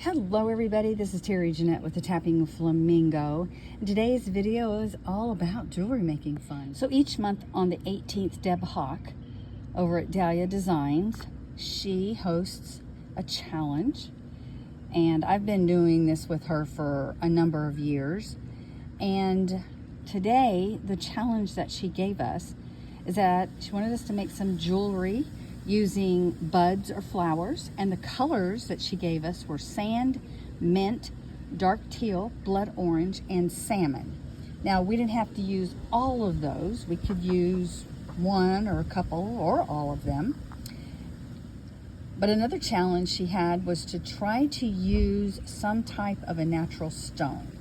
Hello everybody, this is Terry Jeanette with the Tappingflamingo. Today's video is all about jewelry making fun. So each month on the 18th, Deb Hawk over at Dahlia Designs, she hosts a challenge. And I've been doing this with her for a number of years. And today, the challenge that she gave us is that she wanted us to make some jewelry using buds or flowers, and the colors that she gave us were sand, mint, dark teal, blood orange, and salmon. Now, we didn't have to use all of those. We could use one or a couple or all of them. But another challenge she had was to try to use some type of a natural stone.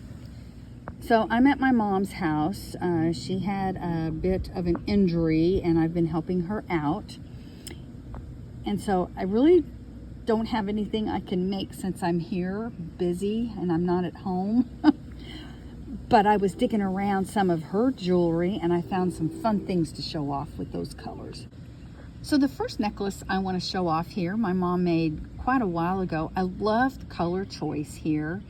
So I'm at my mom's house. She had a bit of an injury and I've been helping her out. And so I really don't have anything I can make since I'm here busy and I'm not at home. But I was digging around some of her jewelry and I found some fun things to show off with those colors. So the first necklace I want to show off here, my mom made quite a while ago. I love the color choice here.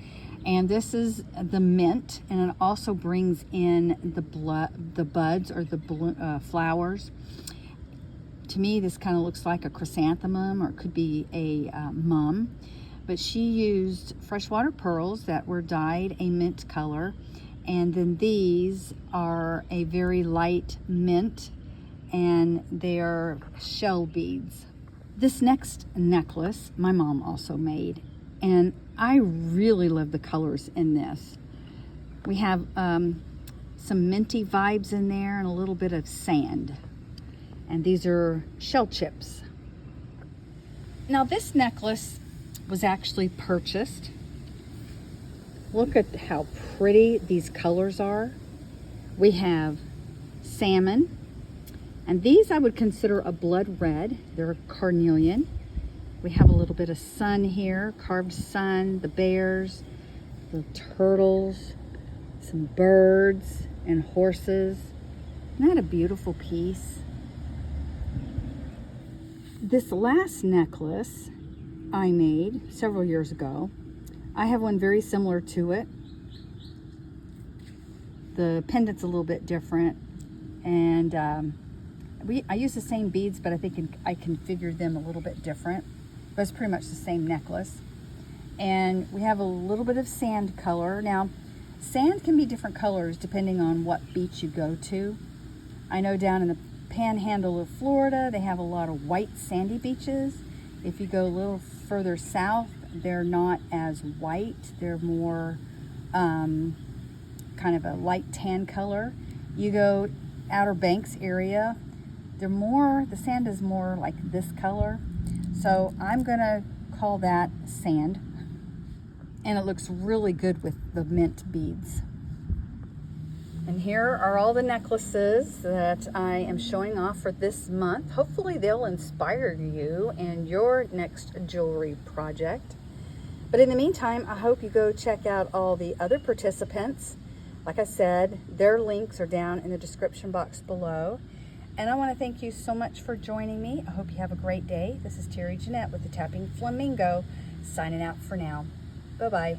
And this is the mint, and it also brings in the buds or the flowers. To me, this kind of looks like a chrysanthemum, or it could be a mum. But she used freshwater pearls that were dyed a mint color. And then these are a very light mint, and they are shell beads. This next necklace, my mom also made. And I really love the colors in this. We have some minty vibes in there and a little bit of sand. And these are shell chips. Now this necklace was actually purchased. Look at how pretty these colors are. We have salmon, and these I would consider a blood red. They're carnelian. We have a little bit of sun here, carved sun, the bears, the turtles, some birds and horses. Isn't that a beautiful piece? This last necklace I made several years ago. I have one very similar to it. The pendant's a little bit different, and I use the same beads, but I think I configured them a little bit different. But it's pretty much the same necklace. And we have a little bit of sand color. Now, sand can be different colors depending on what beach you go to. I know down in the panhandle of Florida, they have a lot of white sandy beaches. If you go a little further south, they're not as white. They're more kind of a light tan color. You go Outer Banks area, the sand is more like this color. So I'm gonna call that sand. And it looks really good with the mint beads. And here are all the necklaces that I am showing off for this month. Hopefully they'll inspire you in your next jewelry project. But in the meantime, I hope you go check out all the other participants. Like I said, their links are down in the description box below. And I want to thank you so much for joining me. I hope you have a great day. This is Terry Jeanette with the Tappingflamingo, signing out for now. Bye-bye.